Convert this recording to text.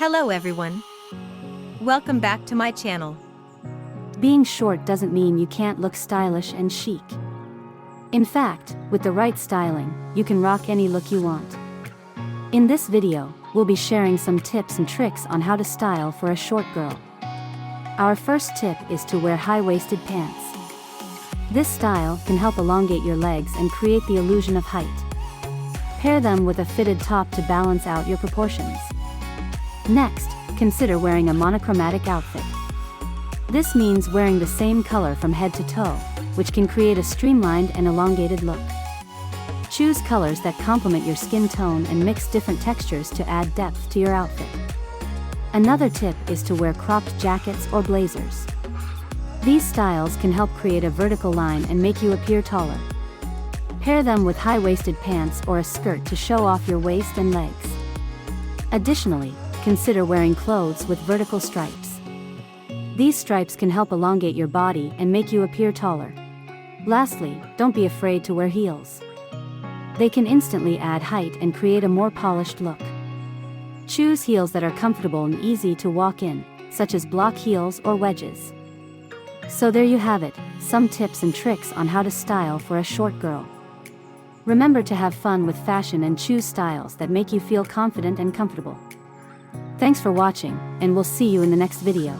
Hello everyone. Welcome back to my channel. Being short doesn't mean you can't look stylish and chic. In fact, with the right styling, you can rock any look you want. In this video, we'll be sharing some tips and tricks on how to style for a short girl. Our first tip is to wear high-waisted pants. This style can help elongate your legs and create the illusion of height. Pair them with a fitted top to balance out your proportions. Next, consider wearing a monochromatic outfit. This means wearing the same color from head to toe, which can create a streamlined and elongated look. Choose colors that complement your skin tone and mix different textures to add depth to your outfit. Another tip is to wear cropped jackets or blazers. These styles can help create a vertical line and make you appear taller. Pair them with high-waisted pants or a skirt to show off your waist and legs. Additionally, consider wearing clothes with vertical stripes. These stripes can help elongate your body and make you appear taller. Lastly, don't be afraid to wear heels. They can instantly add height and create a more polished look. Choose heels that are comfortable and easy to walk in, such as block heels or wedges. So there you have it, some tips and tricks on how to style for a short girl. Remember to have fun with fashion and choose styles that make you feel confident and comfortable. Thanks for watching, and we'll see you in the next video.